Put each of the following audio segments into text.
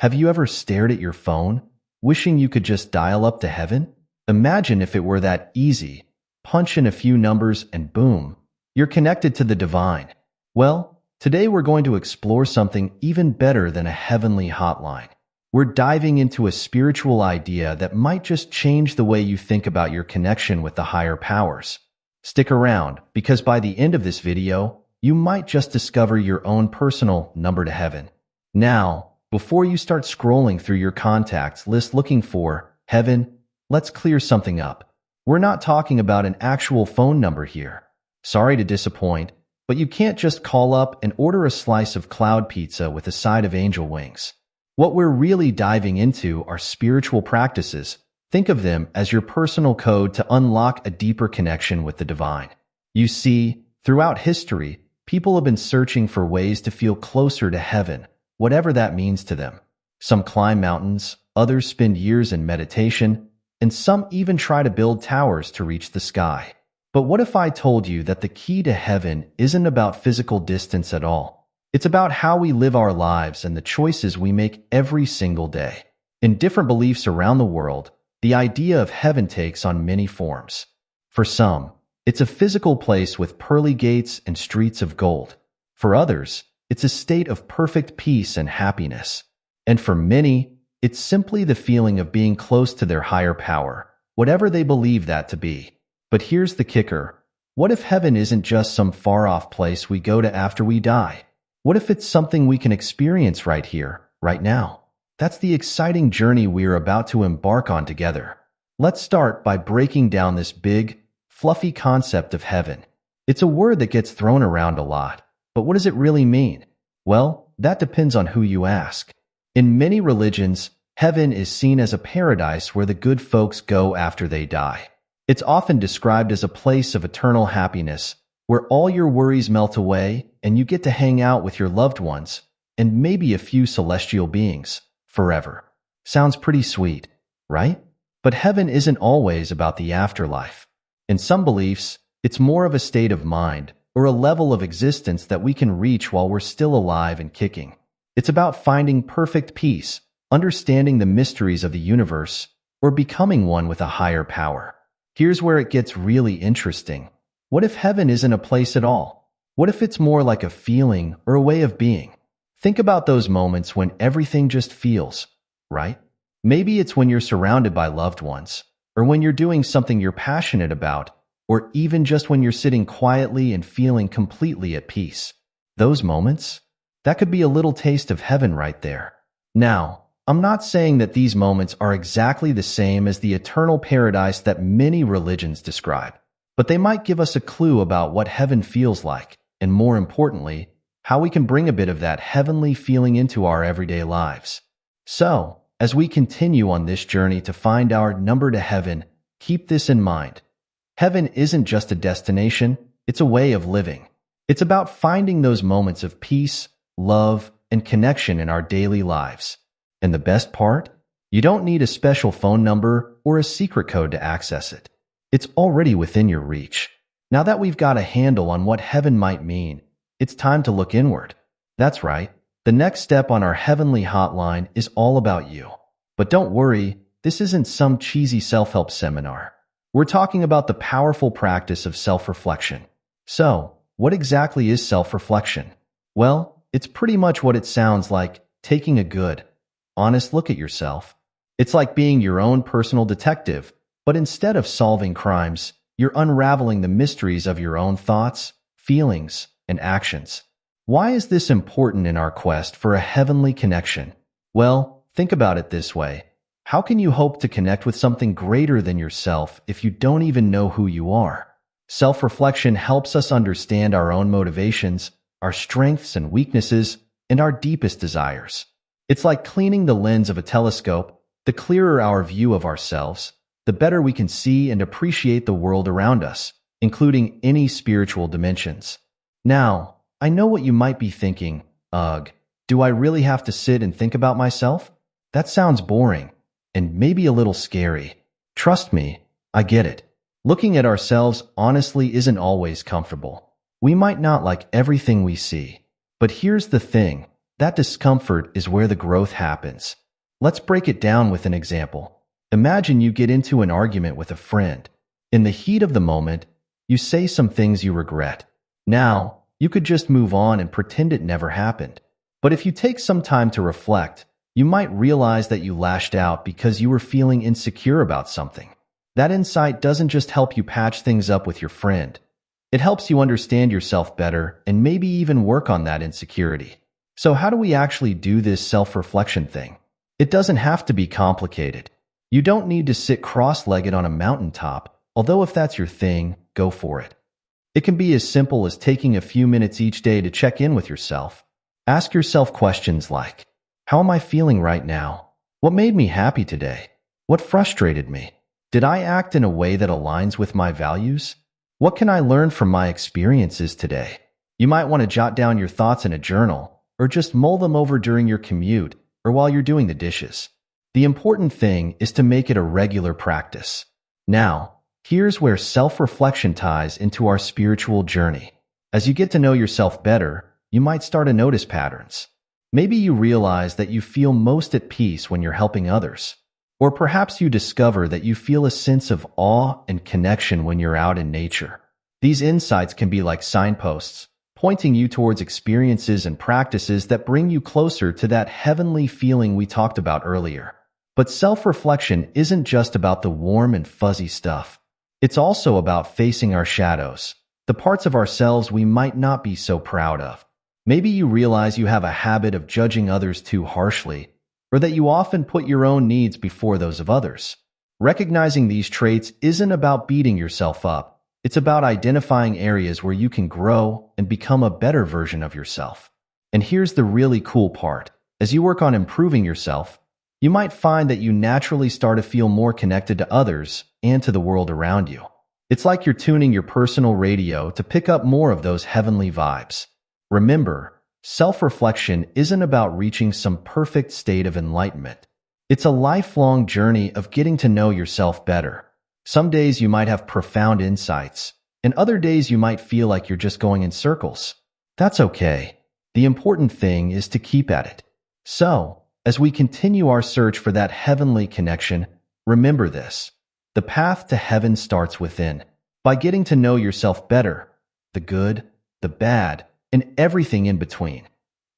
Have you ever stared at your phone, wishing you could just dial up to heaven? Imagine if it were that easy. Punch in a few numbers and boom, you're connected to the divine. Well, today we're going to explore something even better than a heavenly hotline. We're diving into a spiritual idea that might just change the way you think about your connection with the higher powers. Stick around, because by the end of this video, you might just discover your own personal number to heaven. Now, before you start scrolling through your contacts list looking for heaven, let's clear something up. We're not talking about an actual phone number here. Sorry to disappoint, but you can't just call up and order a slice of cloud pizza with a side of angel wings. What we're really diving into are spiritual practices. Think of them as your personal code to unlock a deeper connection with the divine. You see, throughout history, people have been searching for ways to feel closer to heaven, whatever that means to them. Some climb mountains, others spend years in meditation, and some even try to build towers to reach the sky. But what if I told you that the key to heaven isn't about physical distance at all? It's about how we live our lives and the choices we make every single day. In different beliefs around the world, the idea of heaven takes on many forms. For some, it's a physical place with pearly gates and streets of gold. For others, it's a state of perfect peace and happiness. And for many, it's simply the feeling of being close to their higher power, whatever they believe that to be. But here's the kicker. What if heaven isn't just some far-off place we go to after we die? What if it's something we can experience right here, right now? That's the exciting journey we're about to embark on together. Let's start by breaking down this big, fluffy concept of heaven. It's a word that gets thrown around a lot, but what does it really mean? Well, that depends on who you ask. In many religions, heaven is seen as a paradise where the good folks go after they die. It's often described as a place of eternal happiness, where all your worries melt away and you get to hang out with your loved ones and maybe a few celestial beings forever. Sounds pretty sweet, right? But heaven isn't always about the afterlife. In some beliefs, it's more of a state of mind or a level of existence that we can reach while we're still alive and kicking. It's about finding perfect peace, understanding the mysteries of the universe, or becoming one with a higher power. Here's where it gets really interesting. What if heaven isn't a place at all? What if it's more like a feeling or a way of being? Think about those moments when everything just feels right. Maybe it's when you're surrounded by loved ones, or when you're doing something you're passionate about, or even just when you're sitting quietly and feeling completely at peace. Those moments? That could be a little taste of heaven right there. Now, I'm not saying that these moments are exactly the same as the eternal paradise that many religions describe, but they might give us a clue about what heaven feels like, and more importantly, how we can bring a bit of that heavenly feeling into our everyday lives. So, as we continue on this journey to find our number to heaven, keep this in mind. Heaven isn't just a destination, it's a way of living. It's about finding those moments of peace, love, and connection in our daily lives. And the best part? You don't need a special phone number or a secret code to access it. It's already within your reach. Now that we've got a handle on what heaven might mean, it's time to look inward. That's right. The next step on our heavenly hotline is all about you. But don't worry, this isn't some cheesy self-help seminar. We're talking about the powerful practice of self-reflection. So, what exactly is self-reflection? Well, it's pretty much what it sounds like, taking a good, honest look at yourself. It's like being your own personal detective, but instead of solving crimes, you're unraveling the mysteries of your own thoughts, feelings, and actions. Why is this important in our quest for a heavenly connection? Well, think about it this way. How can you hope to connect with something greater than yourself if you don't even know who you are? Self-reflection helps us understand our own motivations, our strengths and weaknesses, and our deepest desires. It's like cleaning the lens of a telescope. The clearer our view of ourselves, the better we can see and appreciate the world around us, including any spiritual dimensions. Now, I know what you might be thinking. Ugh, do I really have to sit and think about myself? That sounds boring, and maybe a little scary. Trust me, I get it. Looking at ourselves honestly isn't always comfortable. We might not like everything we see. But here's the thing. that discomfort is where the growth happens. Let's break it down with an example. Imagine you get into an argument with a friend. In the heat of the moment, you say some things you regret. Now, you could just move on and pretend it never happened. But if you take some time to reflect, you might realize that you lashed out because you were feeling insecure about something. That insight doesn't just help you patch things up with your friend. It helps you understand yourself better and maybe even work on that insecurity. So how do we actually do this self-reflection thing? It doesn't have to be complicated. You don't need to sit cross-legged on a mountaintop, although if that's your thing, go for it. It can be as simple as taking a few minutes each day to check in with yourself. Ask yourself questions like, how am I feeling right now? What made me happy today? What frustrated me? Did I act in a way that aligns with my values? What can I learn from my experiences today? You might want to jot down your thoughts in a journal, or just mull them over during your commute or while you're doing the dishes. The important thing is to make it a regular practice. Now, here's where self-reflection ties into our spiritual journey. As you get to know yourself better, you might start to notice patterns. Maybe you realize that you feel most at peace when you're helping others. Or perhaps you discover that you feel a sense of awe and connection when you're out in nature. These insights can be like signposts, pointing you towards experiences and practices that bring you closer to that heavenly feeling we talked about earlier. But self-reflection isn't just about the warm and fuzzy stuff. It's also about facing our shadows, the parts of ourselves we might not be so proud of. Maybe you realize you have a habit of judging others too harshly, or that you often put your own needs before those of others. Recognizing these traits isn't about beating yourself up. It's about identifying areas where you can grow and become a better version of yourself. And here's the really cool part. As you work on improving yourself, you might find that you naturally start to feel more connected to others and to the world around you. It's like you're tuning your personal radio to pick up more of those heavenly vibes. Remember, self-reflection isn't about reaching some perfect state of enlightenment. It's a lifelong journey of getting to know yourself better. Some days you might have profound insights, and other days you might feel like you're just going in circles. That's okay. The important thing is to keep at it. So, as we continue our search for that heavenly connection, remember this. The path to heaven starts within. By getting to know yourself better, the good, the bad, and everything in between,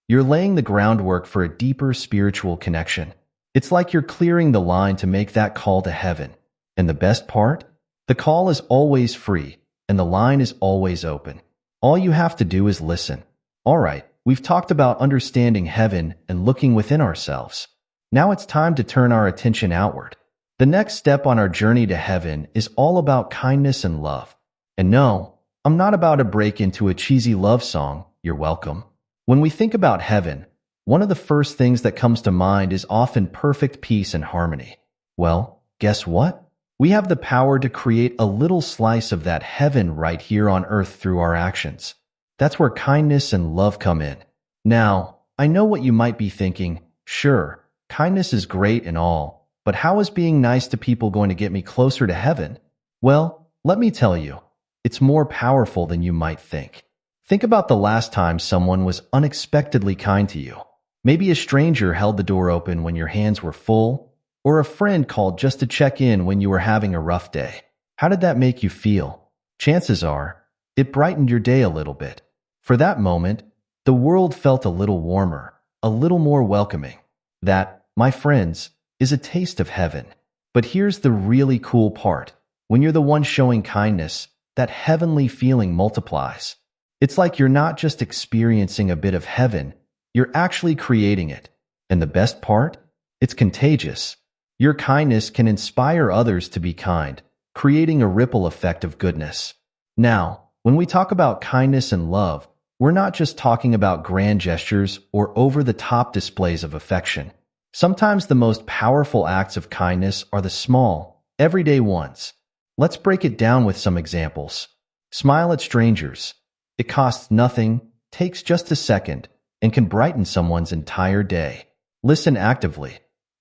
you're laying the groundwork for a deeper spiritual connection. It's like you're clearing the line to make that call to heaven. And the best part? The call is always free, and the line is always open. All you have to do is listen. All right, we've talked about understanding heaven and looking within ourselves. Now it's time to turn our attention outward. The next step on our journey to heaven is all about kindness and love. And no, I'm not about to break into a cheesy love song. You're welcome. When we think about heaven, one of the first things that comes to mind is often perfect peace and harmony. Well, guess what? We have the power to create a little slice of that heaven right here on earth through our actions. That's where kindness and love come in. Now, I know what you might be thinking. Sure, kindness is great and all, but how is being nice to people going to get me closer to heaven? Well, let me tell you, it's more powerful than you might think. Think about the last time someone was unexpectedly kind to you. Maybe a stranger held the door open when your hands were full, or a friend called just to check in when you were having a rough day. How did that make you feel? Chances are, it brightened your day a little bit. For that moment, the world felt a little warmer, a little more welcoming. That, my friends, is a taste of heaven. But here's the really cool part. When you're the one showing kindness, that heavenly feeling multiplies. It's like you're not just experiencing a bit of heaven, you're actually creating it. And the best part? It's contagious. Your kindness can inspire others to be kind, creating a ripple effect of goodness. Now, when we talk about kindness and love, we're not just talking about grand gestures or over-the-top displays of affection. Sometimes the most powerful acts of kindness are the small, everyday ones. Let's break it down with some examples. Smile at strangers. It costs nothing, takes just a second, and can brighten someone's entire day. Listen actively.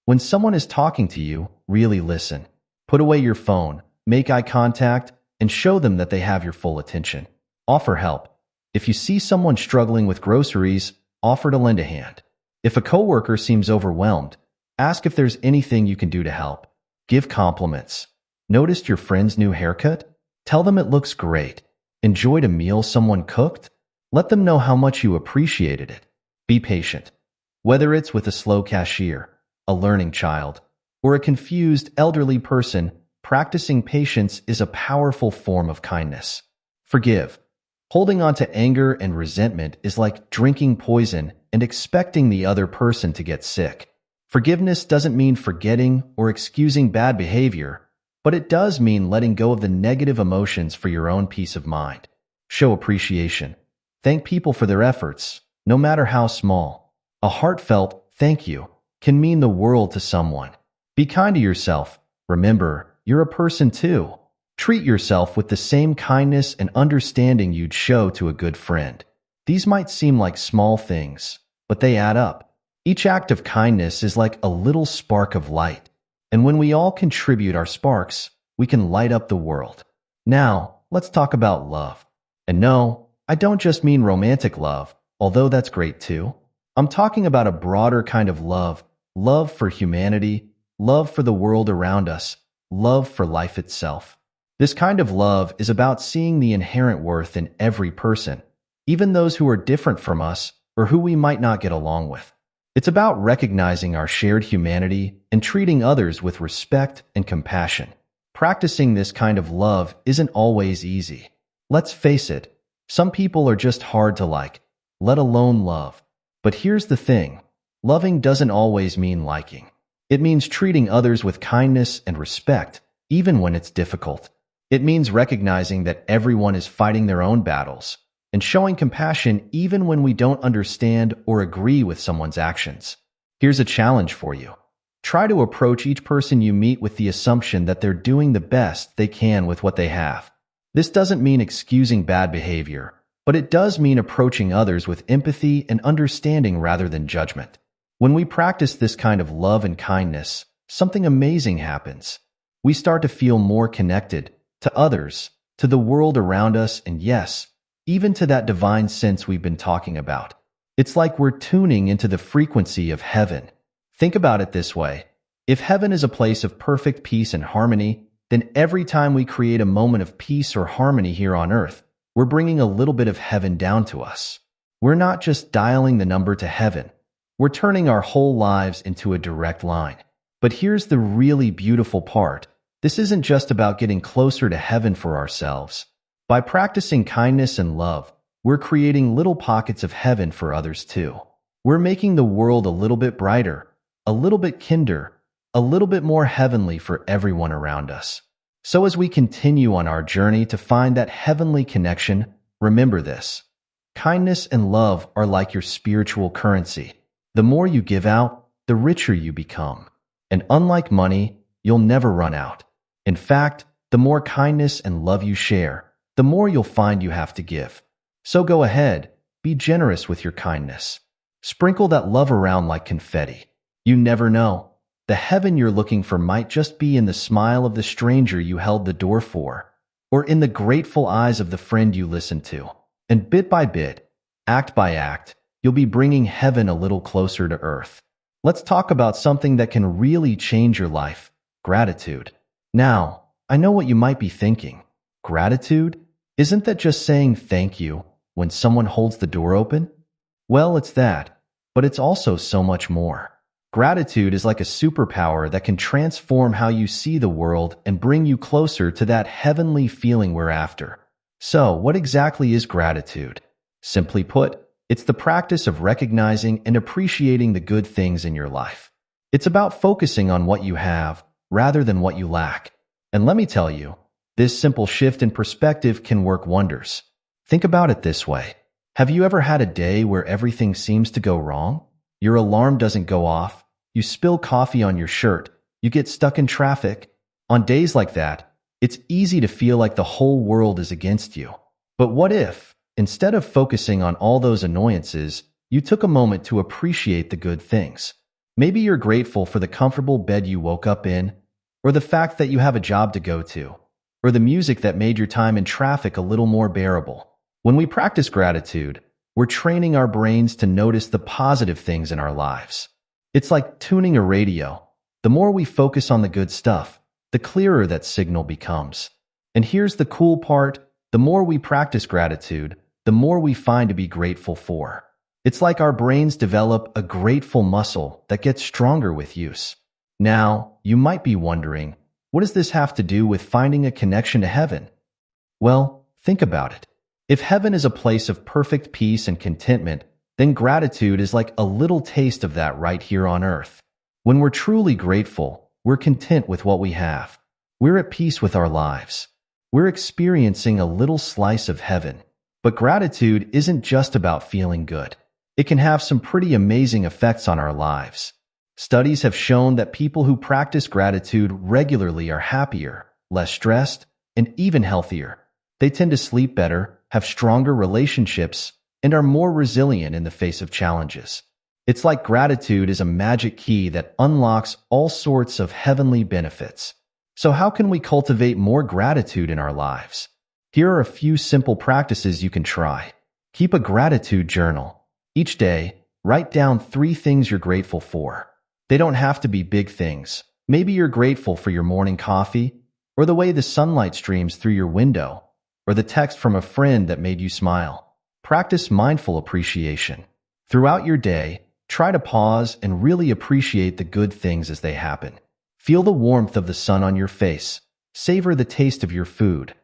When someone is talking to you, really listen. Put away your phone, make eye contact, and show them that they have your full attention. Offer help. If you see someone struggling with groceries, offer to lend a hand. If a coworker seems overwhelmed, ask if there's anything you can do to help. Give compliments. Noticed your friend's new haircut? Tell them it looks great. Enjoyed a meal someone cooked? Let them know how much you appreciated it. Be patient. Whether it's with a slow cashier, a learning child, or a confused elderly person, practicing patience is a powerful form of kindness. Forgive. Holding on to anger and resentment is like drinking poison and expecting the other person to get sick. Forgiveness doesn't mean forgetting or excusing bad behavior, but it does mean letting go of the negative emotions for your own peace of mind. Show appreciation. Thank people for their efforts, no matter how small. A heartfelt thank you can mean the world to someone. Be kind to yourself. Remember, you're a person too. Treat yourself with the same kindness and understanding you'd show to a good friend. These might seem like small things, but they add up. Each act of kindness is like a little spark of light. And when we all contribute our sparks, we can light up the world. Now, let's talk about love. And no, I don't just mean romantic love, although that's great too. I'm talking about a broader kind of love. Love for humanity, love for the world around us, love for life itself. This kind of love is about seeing the inherent worth in every person, even those who are different from us or who we might not get along with. It's about recognizing our shared humanity and treating others with respect and compassion. Practicing this kind of love isn't always easy. Let's face it, some people are just hard to like, let alone love. But here's the thing, loving doesn't always mean liking. It means treating others with kindness and respect, even when it's difficult. It means recognizing that everyone is fighting their own battles and showing compassion even when we don't understand or agree with someone's actions. Here's a challenge for you. Try to approach each person you meet with the assumption that they're doing the best they can with what they have. This doesn't mean excusing bad behavior, but it does mean approaching others with empathy and understanding rather than judgment. When we practice this kind of love and kindness, something amazing happens. We start to feel more connected to others, to the world around us, and yes, even to that divine sense we've been talking about. It's like we're tuning into the frequency of heaven. Think about it this way. If heaven is a place of perfect peace and harmony, then every time we create a moment of peace or harmony here on earth, we're bringing a little bit of heaven down to us. We're not just dialing the number to heaven. We're turning our whole lives into a direct line. But here's the really beautiful part. This isn't just about getting closer to heaven for ourselves. By practicing kindness and love, we're creating little pockets of heaven for others too. We're making the world a little bit brighter, a little bit kinder, a little bit more heavenly for everyone around us. So as we continue on our journey to find that heavenly connection, remember this. Kindness and love are like your spiritual currency. The more you give out, the richer you become. And unlike money, you'll never run out. In fact, the more kindness and love you share, the more you'll find you have to give. So go ahead, be generous with your kindness. Sprinkle that love around like confetti. You never know. The heaven you're looking for might just be in the smile of the stranger you held the door for, or in the grateful eyes of the friend you listened to. And bit by bit, act by act, you'll be bringing heaven a little closer to earth. Let's talk about something that can really change your life: gratitude. Now, I know what you might be thinking. Gratitude? Isn't that just saying thank you when someone holds the door open? Well, it's that, but it's also so much more. Gratitude is like a superpower that can transform how you see the world and bring you closer to that heavenly feeling we're after. So, what exactly is gratitude? Simply put, it's the practice of recognizing and appreciating the good things in your life. It's about focusing on what you have rather than what you lack. And let me tell you, this simple shift in perspective can work wonders. Think about it this way. Have you ever had a day where everything seems to go wrong? Your alarm doesn't go off, you spill coffee on your shirt, you get stuck in traffic. On days like that, it's easy to feel like the whole world is against you. But what if, instead of focusing on all those annoyances, you took a moment to appreciate the good things? Maybe you're grateful for the comfortable bed you woke up in, or the fact that you have a job to go to, or the music that made your time in traffic a little more bearable. When we practice gratitude, we're training our brains to notice the positive things in our lives. It's like tuning a radio. The more we focus on the good stuff, the clearer that signal becomes. And here's the cool part: the more we practice gratitude, the more we find to be grateful for. It's like our brains develop a grateful muscle that gets stronger with use. Now, you might be wondering, what does this have to do with finding a connection to heaven? Well, think about it. If heaven is a place of perfect peace and contentment, then gratitude is like a little taste of that right here on earth. When we're truly grateful, we're content with what we have. We're at peace with our lives. We're experiencing a little slice of heaven. But gratitude isn't just about feeling good. It can have some pretty amazing effects on our lives. Studies have shown that people who practice gratitude regularly are happier, less stressed, and even healthier. They tend to sleep better, have stronger relationships, and are more resilient in the face of challenges. It's like gratitude is a magic key that unlocks all sorts of heavenly benefits. So how can we cultivate more gratitude in our lives? Here are a few simple practices you can try. Keep a gratitude journal. Each day, write down 3 things you're grateful for. They don't have to be big things. Maybe you're grateful for your morning coffee, or the way the sunlight streams through your window, or the text from a friend that made you smile. Practice mindful appreciation. Throughout your day, try to pause and really appreciate the good things as they happen. Feel the warmth of the sun on your face. Savor the taste of your food.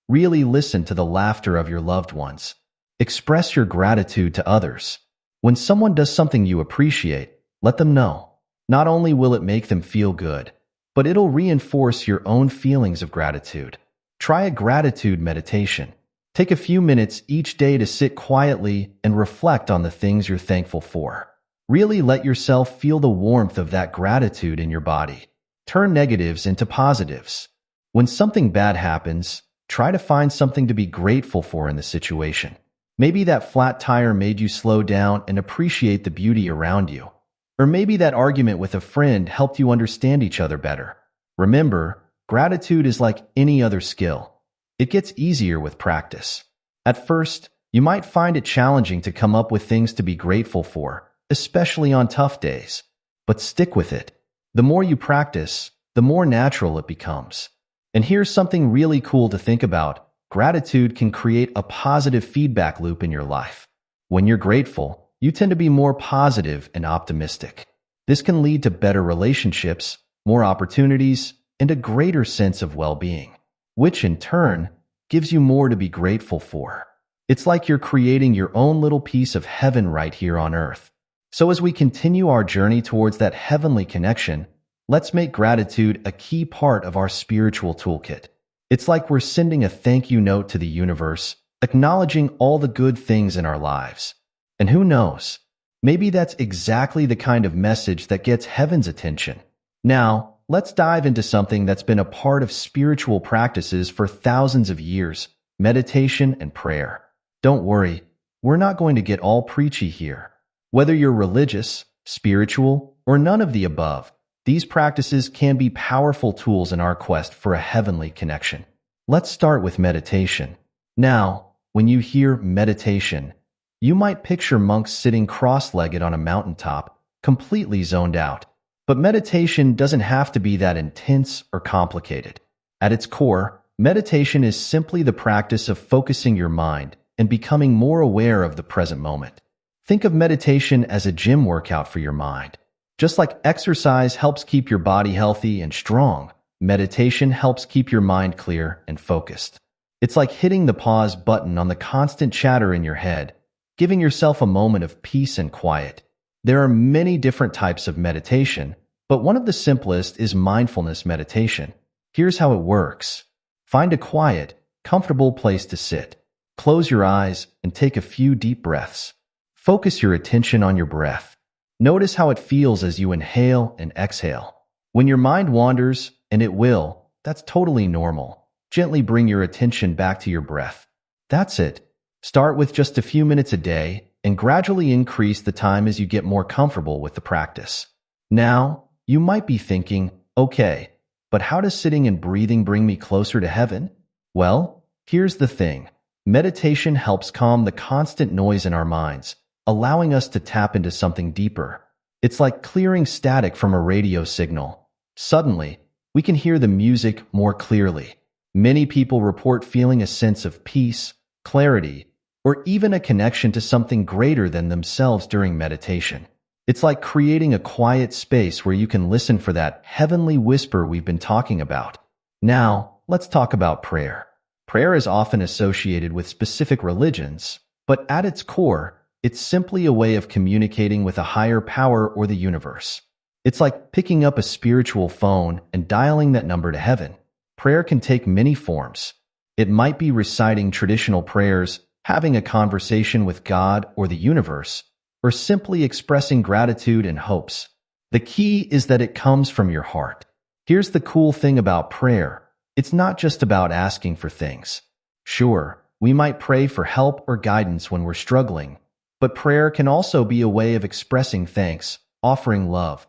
Really listen to the laughter of your loved ones. Express your gratitude to others. When someone does something you appreciate, let them know. Not only will it make them feel good, but it'll reinforce your own feelings of gratitude. Try a gratitude meditation. Take a few minutes each day to sit quietly and reflect on the things you're thankful for. Really let yourself feel the warmth of that gratitude in your body. Turn negatives into positives. When something bad happens, try to find something to be grateful for in the situation. Maybe that flat tire made you slow down and appreciate the beauty around you. Or maybe that argument with a friend helped you understand each other better. Remember, gratitude is like any other skill. It gets easier with practice. At first, you might find it challenging to come up with things to be grateful for, especially on tough days. But stick with it. The more you practice, the more natural it becomes. And here's something really cool to think about. Gratitude can create a positive feedback loop in your life. When you're grateful, you tend to be more positive and optimistic. This can lead to better relationships, more opportunities, and a greater sense of well-being, which in turn gives you more to be grateful for. It's like you're creating your own little piece of heaven right here on earth. So as we continue our journey towards that heavenly connection, let's make gratitude a key part of our spiritual toolkit. It's like we're sending a thank you note to the universe, acknowledging all the good things in our lives. And who knows, maybe that's exactly the kind of message that gets heaven's attention. Now, let's dive into something that's been a part of spiritual practices for thousands of years: meditation and prayer. Don't worry, we're not going to get all preachy here. Whether you're religious, spiritual, or none of the above, these practices can be powerful tools in our quest for a heavenly connection. Let's start with meditation. Now, when you hear meditation, you might picture monks sitting cross-legged on a mountaintop, completely zoned out. But meditation doesn't have to be that intense or complicated. At its core, meditation is simply the practice of focusing your mind and becoming more aware of the present moment. Think of meditation as a gym workout for your mind. Just like exercise helps keep your body healthy and strong, meditation helps keep your mind clear and focused. It's like hitting the pause button on the constant chatter in your head, giving yourself a moment of peace and quiet. There are many different types of meditation, but one of the simplest is mindfulness meditation. Here's how it works. Find a quiet, comfortable place to sit. Close your eyes and take a few deep breaths. Focus your attention on your breath. Notice how it feels as you inhale and exhale. When your mind wanders, and it will, that's totally normal. Gently bring your attention back to your breath. That's it. Start with just a few minutes a day and gradually increase the time as you get more comfortable with the practice. Now, you might be thinking, okay, but how does sitting and breathing bring me closer to heaven? Well, here's the thing. Meditation helps calm the constant noise in our minds, allowing us to tap into something deeper. It's like clearing static from a radio signal. Suddenly, we can hear the music more clearly. Many people report feeling a sense of peace, clarity, or even a connection to something greater than themselves during meditation. It's like creating a quiet space where you can listen for that heavenly whisper we've been talking about. Now, let's talk about prayer. Prayer is often associated with specific religions, but at its core, it's simply a way of communicating with a higher power or the universe. It's like picking up a spiritual phone and dialing that number to heaven. Prayer can take many forms. It might be reciting traditional prayers, having a conversation with God or the universe, or simply expressing gratitude and hopes. The key is that it comes from your heart. Here's the cool thing about prayer. It's not just about asking for things. Sure, we might pray for help or guidance when we're struggling, but prayer can also be a way of expressing thanks, offering love,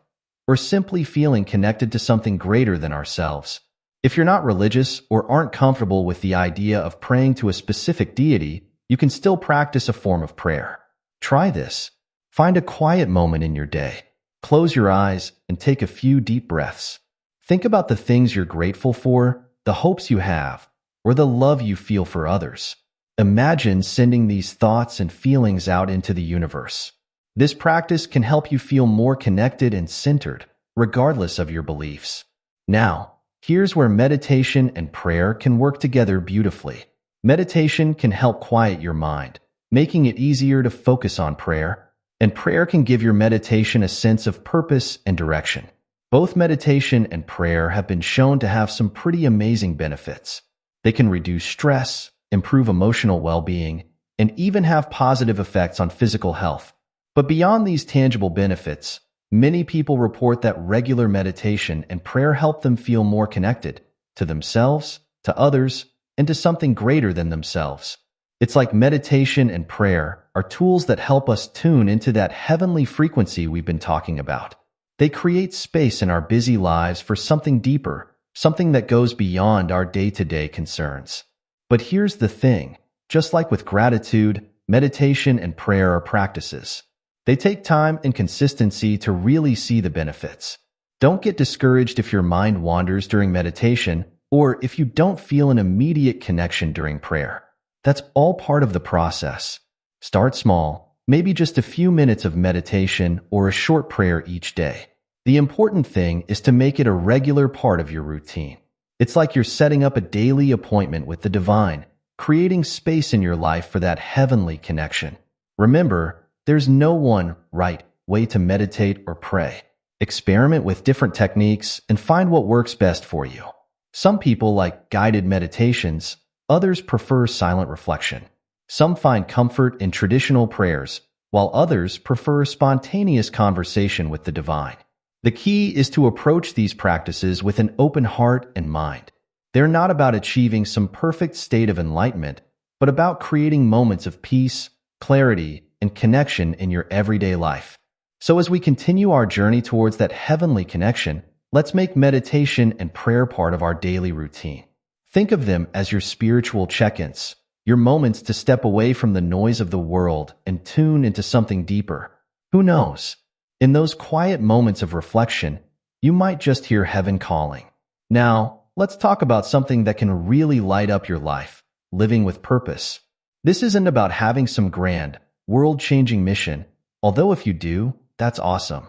or simply feeling connected to something greater than ourselves. If you're not religious or aren't comfortable with the idea of praying to a specific deity, you can still practice a form of prayer. Try this. Find a quiet moment in your day. Close your eyes and take a few deep breaths. Think about the things you're grateful for, the hopes you have, or the love you feel for others. Imagine sending these thoughts and feelings out into the universe. This practice can help you feel more connected and centered, regardless of your beliefs. Now, here's where meditation and prayer can work together beautifully. Meditation can help quiet your mind, making it easier to focus on prayer, and prayer can give your meditation a sense of purpose and direction. Both meditation and prayer have been shown to have some pretty amazing benefits. They can reduce stress, improve emotional well-being, and even have positive effects on physical health. But beyond these tangible benefits, many people report that regular meditation and prayer help them feel more connected to themselves, to others, and to something greater than themselves. It's like meditation and prayer are tools that help us tune into that heavenly frequency we've been talking about. They create space in our busy lives for something deeper, something that goes beyond our day-to-day concerns. But here's the thing, just like with gratitude, meditation and prayer are practices. They take time and consistency to really see the benefits. Don't get discouraged if your mind wanders during meditation or if you don't feel an immediate connection during prayer. That's all part of the process. Start small, maybe just a few minutes of meditation or a short prayer each day. The important thing is to make it a regular part of your routine. It's like you're setting up a daily appointment with the divine, creating space in your life for that heavenly connection. Remember, there's no one right way to meditate or pray. Experiment with different techniques and find what works best for you. Some people like guided meditations, others prefer silent reflection. Some find comfort in traditional prayers, while others prefer spontaneous conversation with the divine. The key is to approach these practices with an open heart and mind. They're not about achieving some perfect state of enlightenment, but about creating moments of peace, clarity, and connection in your everyday life. So as we continue our journey towards that heavenly connection, let's make meditation and prayer part of our daily routine. Think of them as your spiritual check-ins, your moments to step away from the noise of the world and tune into something deeper. Who knows? In those quiet moments of reflection, you might just hear heaven calling. Now, let's talk about something that can really light up your life, living with purpose. This isn't about having some grand, world-changing mission, although if you do, that's awesome.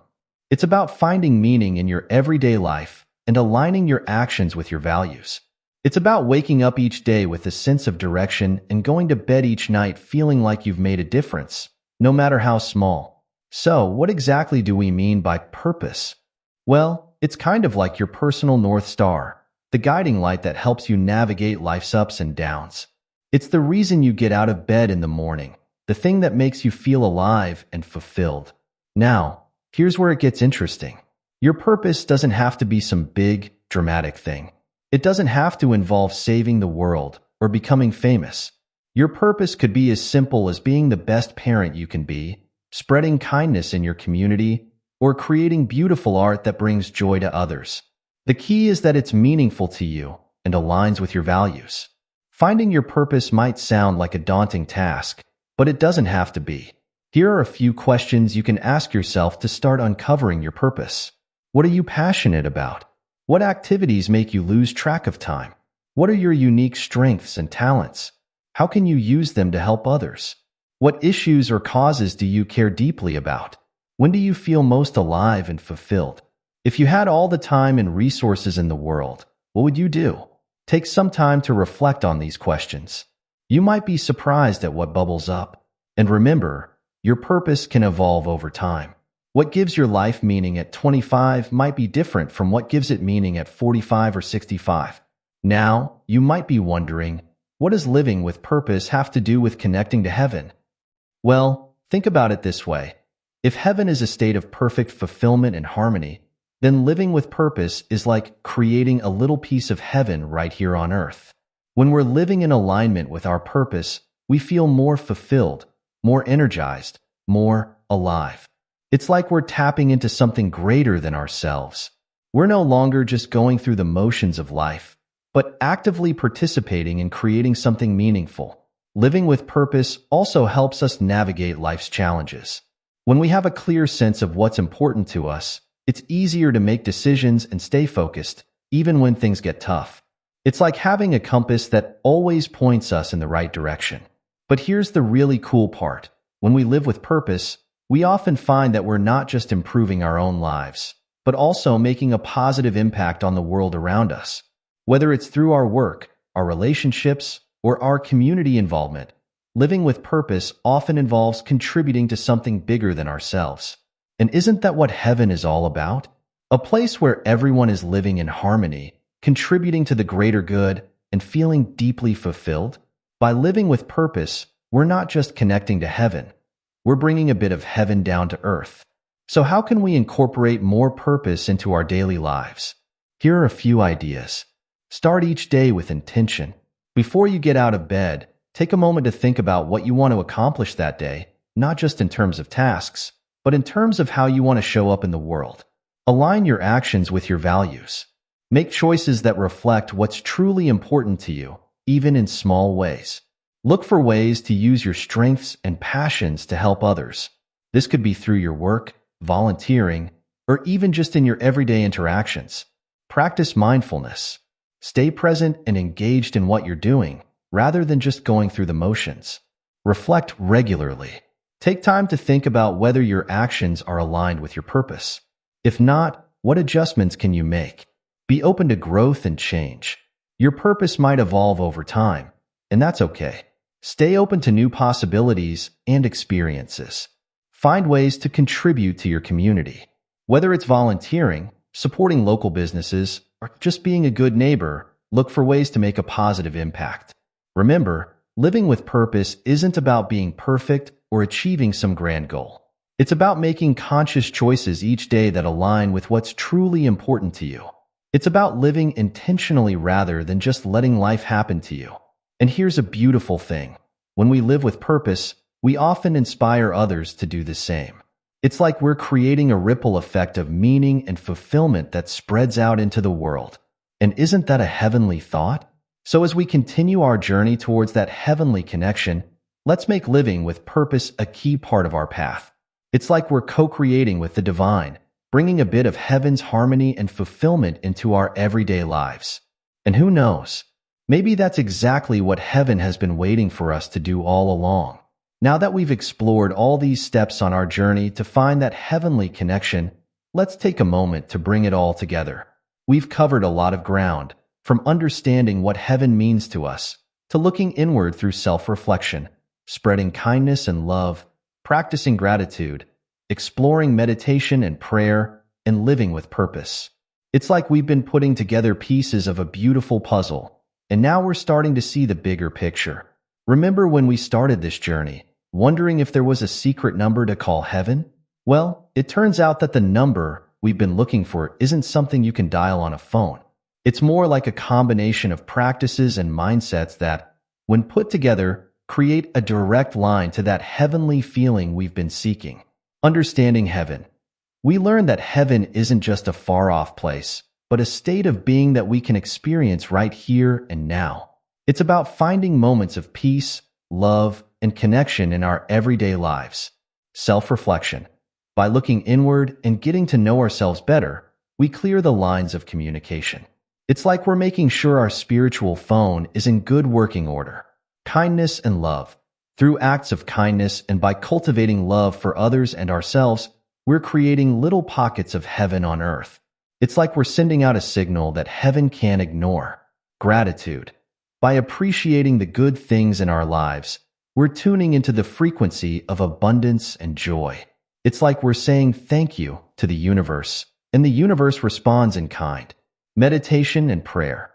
It's about finding meaning in your everyday life and aligning your actions with your values. It's about waking up each day with a sense of direction and going to bed each night feeling like you've made a difference, no matter how small. So, what exactly do we mean by purpose? Well, it's kind of like your personal North Star, the guiding light that helps you navigate life's ups and downs. It's the reason you get out of bed in the morning, the thing that makes you feel alive and fulfilled. Now, here's where it gets interesting. Your purpose doesn't have to be some big, dramatic thing. It doesn't have to involve saving the world or becoming famous. Your purpose could be as simple as being the best parent you can be, spreading kindness in your community, or creating beautiful art that brings joy to others. The key is that it's meaningful to you and aligns with your values. Finding your purpose might sound like a daunting task, but it doesn't have to be. Here are a few questions you can ask yourself to start uncovering your purpose. What are you passionate about? What activities make you lose track of time? What are your unique strengths and talents? How can you use them to help others? What issues or causes do you care deeply about? When do you feel most alive and fulfilled? If you had all the time and resources in the world, what would you do? Take some time to reflect on these questions. You might be surprised at what bubbles up. And remember, your purpose can evolve over time. What gives your life meaning at 25 might be different from what gives it meaning at 45 or 65. Now, you might be wondering, what does living with purpose have to do with connecting to heaven? Well, think about it this way. If heaven is a state of perfect fulfillment and harmony, then living with purpose is like creating a little piece of heaven right here on earth. When we're living in alignment with our purpose, we feel more fulfilled, more energized, more alive. It's like we're tapping into something greater than ourselves. We're no longer just going through the motions of life, but actively participating in creating something meaningful. Living with purpose also helps us navigate life's challenges. When we have a clear sense of what's important to us, it's easier to make decisions and stay focused, even when things get tough. It's like having a compass that always points us in the right direction. But here's the really cool part. When we live with purpose, we often find that we're not just improving our own lives, but also making a positive impact on the world around us. Whether it's through our work, our relationships, or our community involvement, living with purpose often involves contributing to something bigger than ourselves. And isn't that what heaven is all about? A place where everyone is living in harmony, contributing to the greater good, and feeling deeply fulfilled? By living with purpose, we're not just connecting to heaven. We're bringing a bit of heaven down to earth. So how can we incorporate more purpose into our daily lives? Here are a few ideas. Start each day with intention. Before you get out of bed, take a moment to think about what you want to accomplish that day, not just in terms of tasks, but in terms of how you want to show up in the world. Align your actions with your values. Make choices that reflect what's truly important to you, even in small ways. Look for ways to use your strengths and passions to help others. This could be through your work, volunteering, or even just in your everyday interactions. Practice mindfulness. Stay present and engaged in what you're doing, rather than just going through the motions. Reflect regularly. Take time to think about whether your actions are aligned with your purpose. If not, what adjustments can you make? Be open to growth and change. Your purpose might evolve over time, and that's okay. Stay open to new possibilities and experiences. Find ways to contribute to your community. Whether it's volunteering, supporting local businesses, or just being a good neighbor, look for ways to make a positive impact. Remember, living with purpose isn't about being perfect or achieving some grand goal. It's about making conscious choices each day that align with what's truly important to you. It's about living intentionally rather than just letting life happen to you. And here's a beautiful thing. When we live with purpose, we often inspire others to do the same. It's like we're creating a ripple effect of meaning and fulfillment that spreads out into the world. And isn't that a heavenly thought? So as we continue our journey towards that heavenly connection, let's make living with purpose a key part of our path. It's like we're co-creating with the divine, bringing a bit of heaven's harmony and fulfillment into our everyday lives. And who knows? Maybe that's exactly what heaven has been waiting for us to do all along. Now that we've explored all these steps on our journey to find that heavenly connection, let's take a moment to bring it all together. We've covered a lot of ground, from understanding what heaven means to us, to looking inward through self-reflection, spreading kindness and love, practicing gratitude, exploring meditation and prayer, and living with purpose. It's like we've been putting together pieces of a beautiful puzzle, and now we're starting to see the bigger picture. Remember when we started this journey, wondering if there was a secret number to call heaven? Well, it turns out that the number we've been looking for isn't something you can dial on a phone. It's more like a combination of practices and mindsets that, when put together, create a direct line to that heavenly feeling we've been seeking. Understanding heaven. We learn that heaven isn't just a far-off place, but a state of being that we can experience right here and now. It's about finding moments of peace, love, and connection in our everyday lives. Self-reflection. By looking inward and getting to know ourselves better, we clear the lines of communication. It's like we're making sure our spiritual phone is in good working order. Kindness and love. Through acts of kindness and by cultivating love for others and ourselves, we're creating little pockets of heaven on earth. It's like we're sending out a signal that heaven can't ignore. Gratitude. By appreciating the good things in our lives, we're tuning into the frequency of abundance and joy. It's like we're saying thank you to the universe, and the universe responds in kind. Meditation and prayer.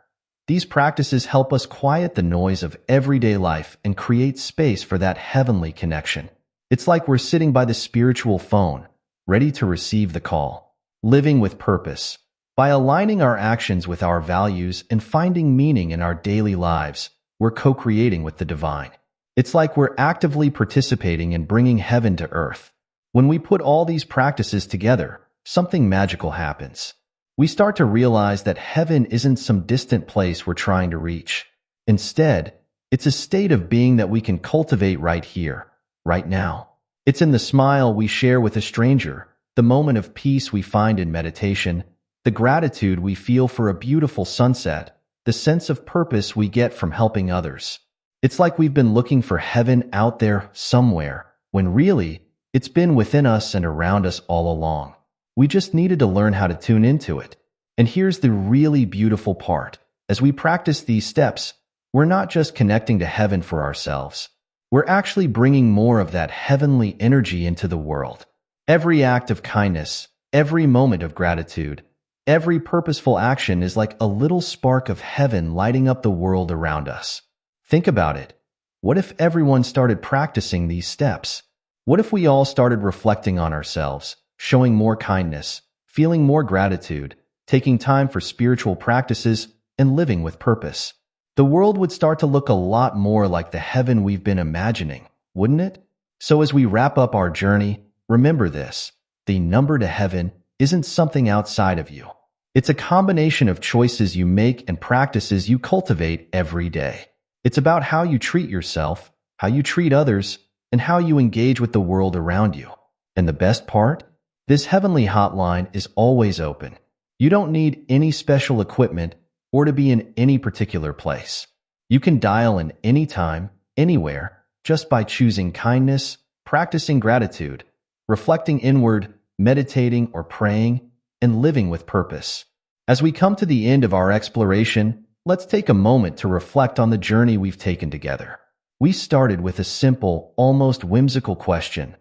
These practices help us quiet the noise of everyday life and create space for that heavenly connection. It's like we're sitting by the spiritual phone, ready to receive the call. Living with purpose. By aligning our actions with our values and finding meaning in our daily lives, we're co-creating with the divine. It's like we're actively participating in bringing heaven to earth. When we put all these practices together, something magical happens. We start to realize that heaven isn't some distant place we're trying to reach. Instead, it's a state of being that we can cultivate right here, right now. It's in the smile we share with a stranger, the moment of peace we find in meditation, the gratitude we feel for a beautiful sunset, the sense of purpose we get from helping others. It's like we've been looking for heaven out there somewhere, when really, it's been within us and around us all along. We just needed to learn how to tune into it. And here's the really beautiful part. As we practice these steps, we're not just connecting to heaven for ourselves. We're actually bringing more of that heavenly energy into the world. Every act of kindness, every moment of gratitude, every purposeful action is like a little spark of heaven lighting up the world around us. Think about it. What if everyone started practicing these steps? What if we all started reflecting on ourselves, showing more kindness, feeling more gratitude, taking time for spiritual practices, and living with purpose? The world would start to look a lot more like the heaven we've been imagining, wouldn't it? So as we wrap up our journey, remember this: the number to heaven isn't something outside of you. It's a combination of choices you make and practices you cultivate every day. It's about how you treat yourself, how you treat others, and how you engage with the world around you. And the best part? This heavenly hotline is always open. You don't need any special equipment or to be in any particular place. You can dial in anytime, anywhere, just by choosing kindness, practicing gratitude, reflecting inward, meditating or praying, and living with purpose. As we come to the end of our exploration, let's take a moment to reflect on the journey we've taken together. We started with a simple, almost whimsical question: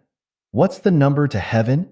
what's the number to heaven?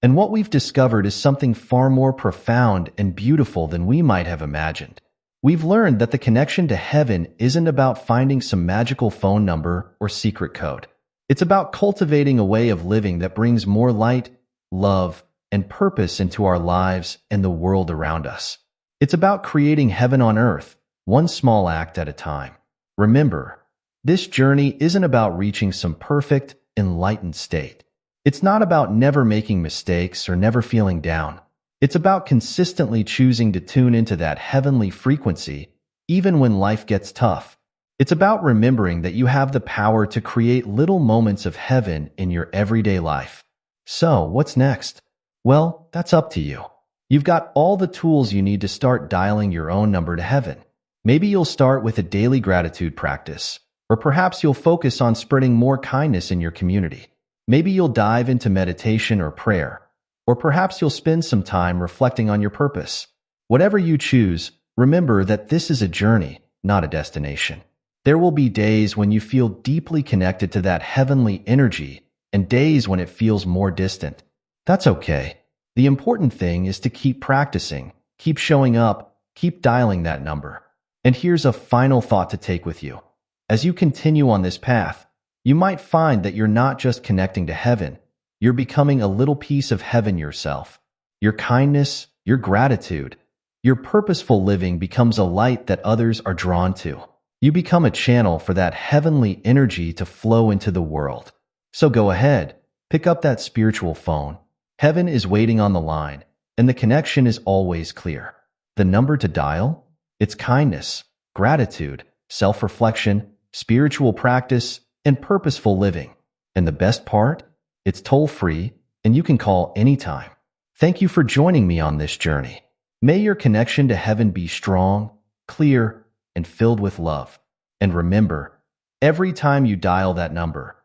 And what we've discovered is something far more profound and beautiful than we might have imagined. We've learned that the connection to heaven isn't about finding some magical phone number or secret code. It's about cultivating a way of living that brings more light, love, and purpose into our lives and the world around us. It's about creating heaven on earth, one small act at a time. Remember, this journey isn't about reaching some perfect, enlightened state. It's not about never making mistakes or never feeling down. It's about consistently choosing to tune into that heavenly frequency, even when life gets tough. It's about remembering that you have the power to create little moments of heaven in your everyday life. So, what's next? Well, that's up to you. You've got all the tools you need to start dialing your own number to heaven. Maybe you'll start with a daily gratitude practice, or perhaps you'll focus on spreading more kindness in your community. Maybe you'll dive into meditation or prayer, or perhaps you'll spend some time reflecting on your purpose. Whatever you choose, remember that this is a journey, not a destination. There will be days when you feel deeply connected to that heavenly energy, and days when it feels more distant. That's okay. The important thing is to keep practicing, keep showing up, keep dialing that number. And here's a final thought to take with you. As you continue on this path, you might find that you're not just connecting to heaven, you're becoming a little piece of heaven yourself. Your kindness, your gratitude, your purposeful living becomes a light that others are drawn to. You become a channel for that heavenly energy to flow into the world. So go ahead, pick up that spiritual phone. Heaven is waiting on the line, and the connection is always clear. The number to dial? It's kindness, gratitude, self-reflection, spiritual practice, and purposeful living. And the best part? It's toll-free, and you can call anytime. Thank you for joining me on this journey. May your connection to heaven be strong, clear, and filled with love. And remember, every time you dial that number,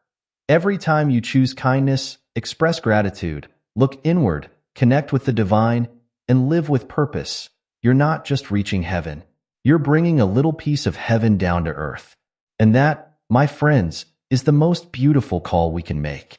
every time you choose kindness, express gratitude, look inward, connect with the divine, and live with purpose, you're not just reaching heaven. You're bringing a little piece of heaven down to earth. And that, my friends, is the most beautiful call we can make.